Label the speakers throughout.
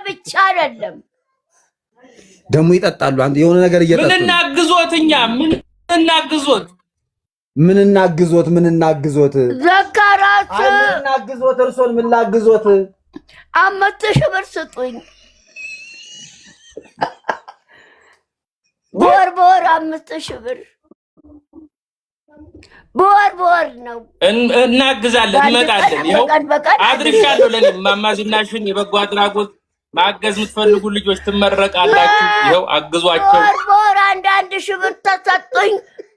Speaker 1: ብቻ አይደለም
Speaker 2: ደሙ ይጠጣሉ። አንድ የሆነ ነገር እየጠጡ
Speaker 3: ምን እናግዞትኛ ምን እናግዞት
Speaker 1: ዘካራት
Speaker 2: ምን እናግዞት እርሶን ምን ላግዞት
Speaker 1: 5,000 ብር ስጡኝ በወር 5,000 ብር በወር ነው
Speaker 3: እናግዛለን እንመጣለን ይኸው አድርሻለሁ ለኔ ማማዝናሽን የበጎ አድራጎት ማገዝ የምትፈልጉ ልጆች ትመረቃላችሁ ይኸው አግዟቸው
Speaker 1: በወር 1,000 ብር ተሰጡኝ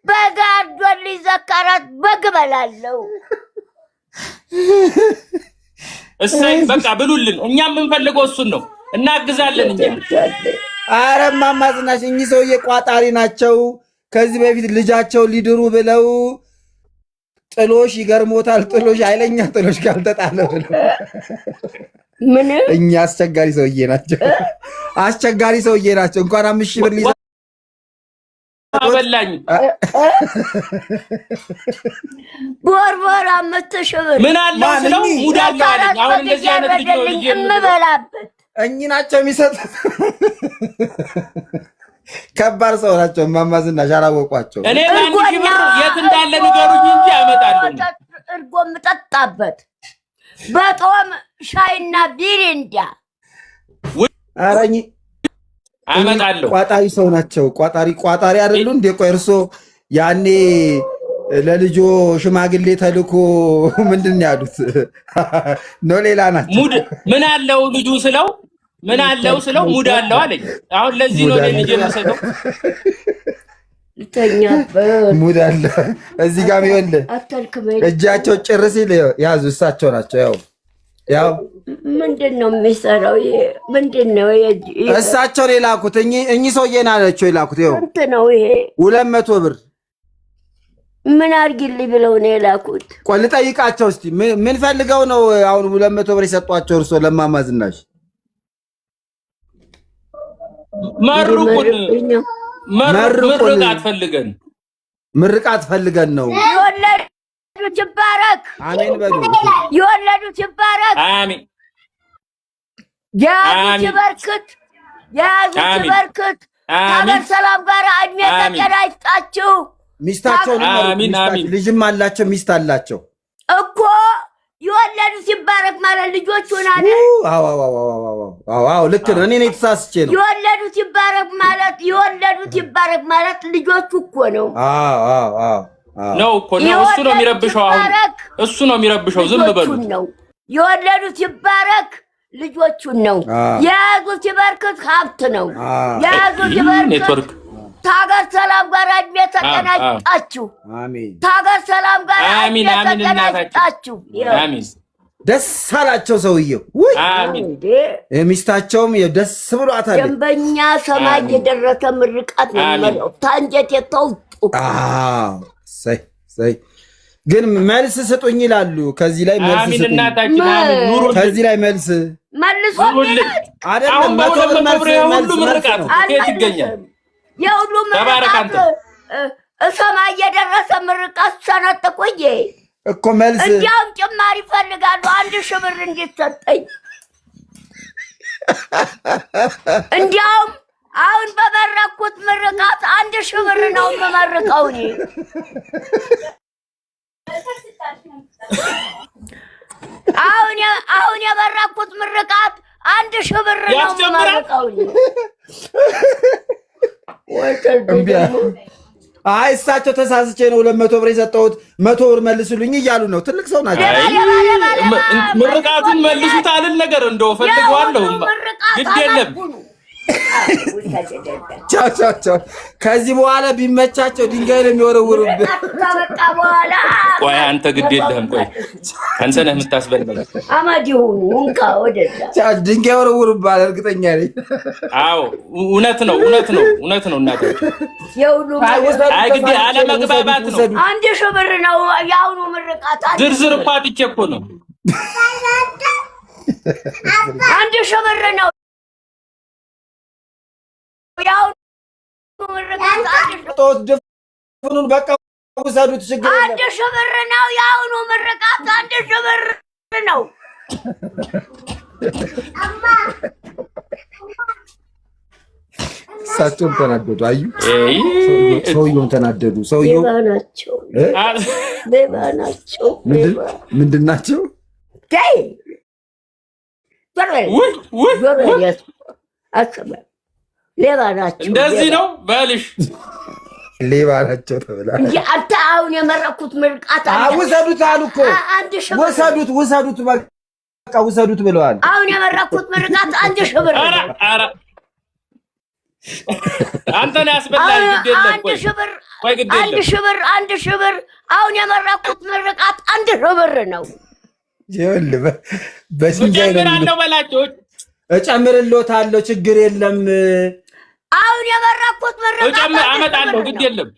Speaker 1: በጋርዶሊ ዘካራት በግበላለው
Speaker 3: እሰይ በቃ ብሉልን እኛም የምንፈልገው እሱን ነው እናግዛለን እኛ
Speaker 2: ኧረ ማማዝናሽ እኚህ ሰውዬ ቋጣሪ ናቸው ከዚህ በፊት ልጃቸው ሊድሩ ብለው ጥሎሽ ይገርሞታል ጥሎሽ ኃይለኛ ጥሎሽ ካልተጣለ ብለው
Speaker 1: ምን
Speaker 2: እኛ አስቸጋሪ ሰውዬ ናቸው እንኳን 5,000 ብር ሊዛ
Speaker 3: አበላኝ
Speaker 1: በወር 5,000 ብር
Speaker 3: ምን አለው ስለው ሙድ አለው አለኝ አሁን እንደዚህ አይነት ልጅ ነው ልጅ
Speaker 1: የምበላበት
Speaker 2: እኚህ ናቸው የሚሰጡት ከባድ ሰው ናቸው ማማዝናሽ አላወቋቸው
Speaker 3: እኔ 1,000 ብር የት እንዳለ ንገሩኝ እንጂ አመጣለሁ
Speaker 1: እርጎ የምጠጣበት በጦም ሻይና ቢሪንዳ
Speaker 2: አረኝ
Speaker 3: አመጣለሁ
Speaker 2: ቋጣሪ ሰው ናቸው ቋጣሪ አይደሉ እንዴ ቆይ እርሶ ያኔ ለልጆ ሽማግሌ ተልኮ ምንድን ያሉት ነው ሌላ ናቸው
Speaker 3: ሙድ ምን አለው ልጁ ስለው ሙድ አለው አለኝ አሁን ለዚህ ነው ልጅ የምሰጠው
Speaker 2: ሙድ አለ እዚህ ጋር ይወል እጃቸው ጭርስ ያዙ እሳቸው ናቸው ያው
Speaker 1: ምንድነው የሚሰራው ምንድነው
Speaker 2: እሳቸው የላኩት እኚህ ሰውዬ ናቸው የላኩት ይኸው
Speaker 1: እንት ነው ይሄ
Speaker 2: 200 ብር
Speaker 1: ምን አርግልኝ ብለው ነው የላኩት
Speaker 2: ቆይ ልጠይቃቸው እስቲ ምን ፈልገው ነው አሁን 200 ብር የሰጧቸው እርሶ ለማማዝናሽ ምርቃት ፈልገን ነው
Speaker 1: የወለዱት ይባረክ
Speaker 2: አሜን በሉ
Speaker 1: የወለዱት ይባረክ
Speaker 3: አሜን
Speaker 1: ያዙት በርክት ታገር ሰላም ጋር እድሜ ጤና ይስጣችሁ
Speaker 2: ሚስታቸው ልጅም አላቸው ሚስት አላቸው
Speaker 1: እኮ የወለዱት ይባረክ ማለት ልጆቹ ናለ
Speaker 2: አዎ ልክ ነው እኔ ነኝ ተሳስቼ ነው
Speaker 1: የወለዱት ይባረክ ማለት ልጆቹ እኮ ነው
Speaker 3: ነው እኮ ነው እሱ ነው የሚረብሸው አሁን እሱ ነው የሚረብሸው ዝም በሉ
Speaker 1: የወለዱት ይባረክ ልጆቹን ነው ያዙት ይበርክት ሀብት ነው ያዙት ይበርክት ታገር ሰላም ጋር እድሜ ጤና ይስጣችሁ
Speaker 2: አሜን
Speaker 1: ታገር ሰላም ጋር እድሜ ጤና ይስጣችሁ
Speaker 3: አሜን
Speaker 2: ደስ አላቸው ሰውየው ወይ
Speaker 3: አሜን
Speaker 2: ሚስታቸውም ደስ ብሏታል
Speaker 1: ደንበኛ ሰማይ የደረሰ ምርቃት ነው ታንጀት የተውጡ
Speaker 2: ሰይ ግን መልስ ስጡኝ ይላሉ ከዚህ ላይ መልስ
Speaker 3: አሜን እናታችን አሜን ኑሩ
Speaker 2: ከዚህ ላይ መልስ
Speaker 3: አይደለም 100 ብር ሁሉ ምርቃት ከየት ይገኛል
Speaker 1: የሁሉ ምርቃት ሰማይ የደረሰ ምርቃት ሰነጥቁኝ
Speaker 2: እኮ መልስ
Speaker 1: እንዲያውም ጭማሪ ይፈልጋሉ 1,000 ብር እንዲሰጠኝ እንዲያውም አሁን በመረኩት ምርቃት 1,000 ብር ነው የምመርቀው እኔ አሁን የመረኩት ምርቃት 1,000 ብር ነው የምመርቀው እኔ
Speaker 2: አይ እሳቸው ተሳስቼ ነው 200 ብር የሰጠሁት 100 ብር መልሱልኝ እያሉ ነው ትልቅ ሰው ናቸው
Speaker 3: ምርቃቱን መልሱት አልን ነገር እንደው ፈልገዋለሁ ግድ የለም
Speaker 2: ቻው ከዚህ በኋላ ቢመቻቸው ድንጋይ ነው የሚወረውሩብህ
Speaker 3: ቆይ አንተ ግድ የለህም ቆይ አንተ ነህ የምታስበላኝ
Speaker 1: አማዲው እንካ ወደዛ
Speaker 2: ድንጋይ ወረውሩብህ እርግጠኛ ነኝ
Speaker 3: አዎ እውነት ነው እናቴ
Speaker 1: የሁሉ
Speaker 3: አይ ግድ አለመግባባት ነው
Speaker 1: 1,000 ብር ነው ያውኑ ምርቃት
Speaker 3: ዝርዝር እኮ አጥቼ እኮ ነው
Speaker 1: 1,000 ብር ነው ያው
Speaker 2: ጦት ድፍኑን በቃ ወሰዱት ችግር የለም
Speaker 1: 1,000 ብር ነው ያውኑ ምርቃት 1,000 ብር ነው
Speaker 2: እሳቸውም ተናደዱ። አዩ ሰውየውን ተናደዱ። ሰውየው
Speaker 1: ሌባ ናቸው።
Speaker 2: ምንድን ናቸው?
Speaker 1: ሌባ ናቸው።
Speaker 3: እንደዚህ ነው በልሽ።
Speaker 2: ሌባ ናቸው ተብላ
Speaker 1: እንጂ አንተ አሁን የመረኩት ምርቃት
Speaker 2: ውሰዱት አሉ እኮ ውሰዱት በቃ ውሰዱት ብለዋል።
Speaker 1: አሁን የመረኩት ምርቃት 1000 ብር።
Speaker 3: ኧረ አንተን ያስበላል። ግድ የለም ቆይ
Speaker 1: 1000 ብር። አሁን የመረኩት ምርቃት 1000 ብር ነው።
Speaker 2: ይኸውልህ በሲንጃይ
Speaker 3: ነው በላቸው።
Speaker 2: እጨምርልዎታለሁ ችግር የለም።
Speaker 1: አሁን የመረኩት ምርቃት
Speaker 3: አመጣለሁ ግድ የለም።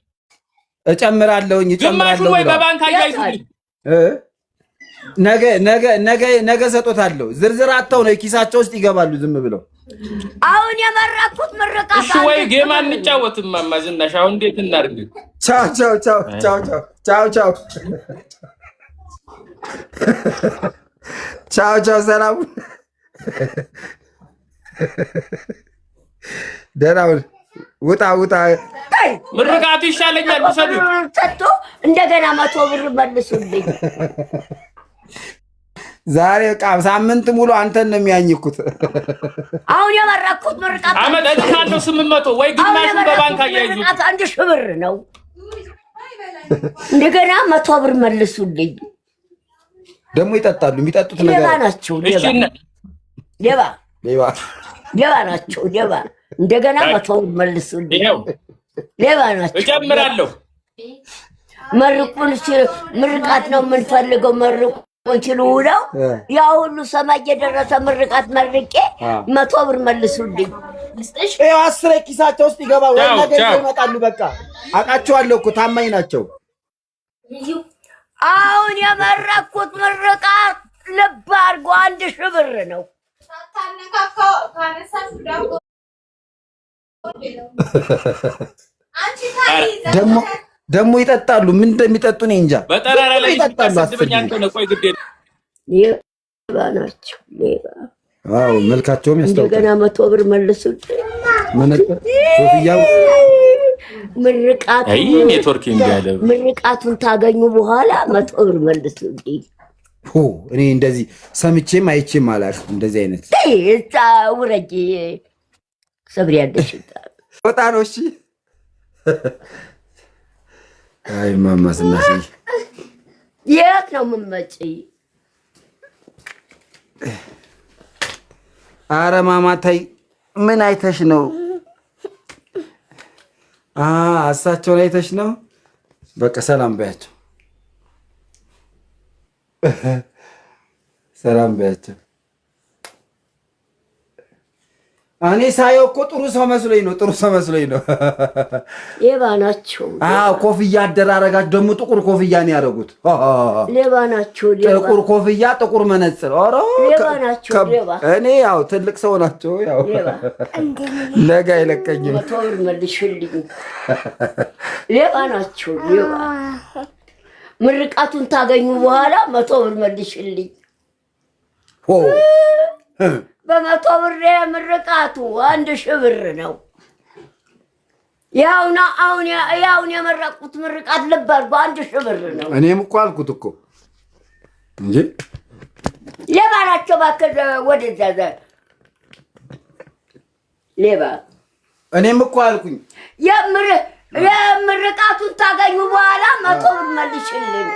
Speaker 2: እጨምራለሁኝ
Speaker 3: ግማሹን ወይ በባንክ አያይዙልኝ።
Speaker 2: ነገ ሰጦታለሁ። ዝርዝር አተው ነው ኪሳቸው ውስጥ ይገባሉ ዝም ብለው።
Speaker 1: አሁን የመረኩት ምርቃት
Speaker 3: እሺ ወይ ጌማ እንጫወትም ማማ ዝናሽ። አሁን እንዴት እናድርግ?
Speaker 2: ቻው ሰላም ደህና ውጣ
Speaker 3: ምርቃቱ ይሻለኛል። ውሰዱ
Speaker 1: ሰጥቶ እንደገና 100 ብር መልሱልኝ።
Speaker 2: ዛሬ ሳምንት ሙሉ አንተን ነው የሚያኝኩት።
Speaker 1: አሁን የመረኩት ምርቃት
Speaker 3: አመጣለሁ 800 ወይ ግማሹን በባንክ አያይዙ።
Speaker 1: 1000 ብር ነው። እንደገና 100 ብር መልሱልኝ።
Speaker 2: ደግሞ ይጠጣሉ። የሚጠጡት ነገር
Speaker 1: ሌባ ናቸው። ሌባ ናቸው። እንደገና 100 ብር መልሱልኝ። ሌባ ናቸው።
Speaker 3: እጨምራለሁ።
Speaker 1: መርቁን ምርቃት ነው የምንፈልገው። መርቁን ሲሉ ውለው ያ ሁሉ ሰማይ የደረሰ ምርቃት መርቄ 100 ብር መልሱልኝ።
Speaker 2: ይኸው 10 ኪሳቸው ውስጥ ይገባ ወይ ነገ ይመጣሉ። በቃ አውቃቸዋለሁ እኮ ታማኝ ናቸው።
Speaker 1: አሁን የመረኩት ምርቃት ልብ አድርጎ 1000 ብር ነው።
Speaker 2: ደግሞ ይጠጣሉ። ምን እንደሚጠጡ እኔ እንጃ።
Speaker 3: በጠራራ ላይ
Speaker 2: ይጠጣሉ።
Speaker 1: ሌባ ናቸው።
Speaker 2: አዎ መልካቸውም ያስታውቃል።
Speaker 1: እንደገና 100 ብር መልሱልኝ።
Speaker 2: ኮፍያው
Speaker 1: ምርቃቱን ታገኙ በኋላ 100 ብር መልሱልኝ።
Speaker 2: እኔ እንደዚህ ሰምቼም አይቼም አላውቅም። እንደዚህ አይነት
Speaker 1: ውረጅ ሰብሪ ያለሽ
Speaker 2: ወጣ ነው። እሺ አይ ማማ ዝናሽ
Speaker 1: የት ነው የምትመጪ?
Speaker 2: አረ ማማ ታይ ምን አይተሽ ነው? እሳቸውን አይተሽ ነው? በቃ ሰላም በያቸው፣ ሰላም በያቸው። እኔ ሳየው እኮ ጥሩ ሰው መስሎኝ ነው።
Speaker 1: ሌባ ናቸው።
Speaker 2: ኮፍያ አደራረጋቸው ደግሞ ጥቁር ኮፍያ ነው ያደረጉት።
Speaker 1: ሌባ ናቸው።
Speaker 2: ጥቁር ኮፍያ፣ ጥቁር መነጽር።
Speaker 1: ሌባ ናቸው።
Speaker 2: እኔ ያው ትልቅ ሰው ናቸው። ያው ነገ አይለቀኝም።
Speaker 1: 100 ብር መልሽልኝ። ሌባ ናቸው። ምርቃቱን ታገኙ በኋላ 100 ብር መልሽልኝ። በ100 ብር ምርቃቱ 1000 ብር ነው። ያውን የመረቁት ምርቃት ልብ አድርጎ 1000 ብር ነው።
Speaker 2: እኔም እኮ አልኩት እኮ እንጂ
Speaker 1: ሌባ ናቸው። እባክህ ወደዛ ሌባ።
Speaker 2: እኔም እኮ አልኩኝ
Speaker 1: የምርቃቱን ታገኙ በኋላ 100 ብር መልሽልኝ።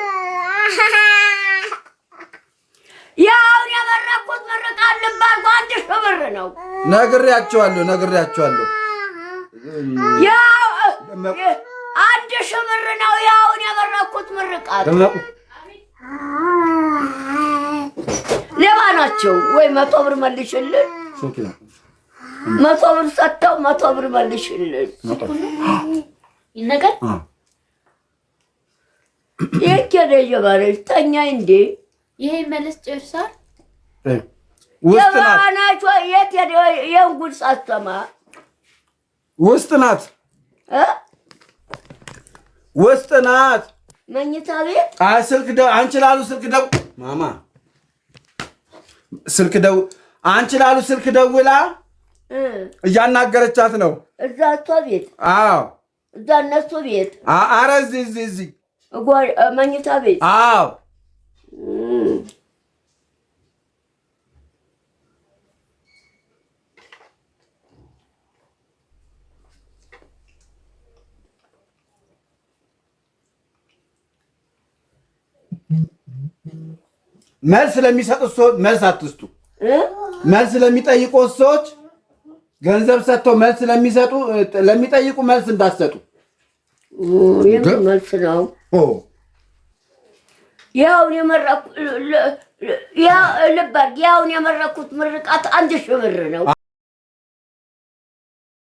Speaker 1: ያውን የመረኩት ምርቃት ልብ አድርጎ 1000 ብር ነው።
Speaker 2: ነግሬያቸዋለሁ።
Speaker 1: ያው 1000 ብር ነው። ያውን የመረኩት ምርቃት ሌባ ናቸው። ወይ 100 ብር መልሽልን። 100 ብር ሰጥተው 100 ብር መልሽልን። ይነገር የከደጀባለች ተኛ እንዴ
Speaker 4: ይሄ መለስ ጨርሳል።
Speaker 1: የባናቾ የት የእንጉድ ሳስተማ
Speaker 2: ውስጥ ናት።
Speaker 1: መኝታ ቤት
Speaker 2: ስልክ ደው አንቺ ላሉ ስልክ ደው ማማ ስልክ ደው አንቺ ላሉ ስልክ ደውላ እያናገረቻት ነው
Speaker 1: እዛ እሷ ቤት።
Speaker 2: አዎ
Speaker 1: እዛ እነሱ ቤት።
Speaker 2: ኧረ እዚህ
Speaker 1: መኝታ ቤት።
Speaker 2: አዎ መልስ ለሚሰጡት ሰዎች መልስ አትስጡ። መልስ ለሚጠይቁት ሰዎች ገንዘብ ሰጥተው መልስ ለሚጠይቁ መልስ እንዳትሰጡ።
Speaker 1: የምን መልስ ነው? ያው የመረኩት ምርቃት 1000 ብር ነው።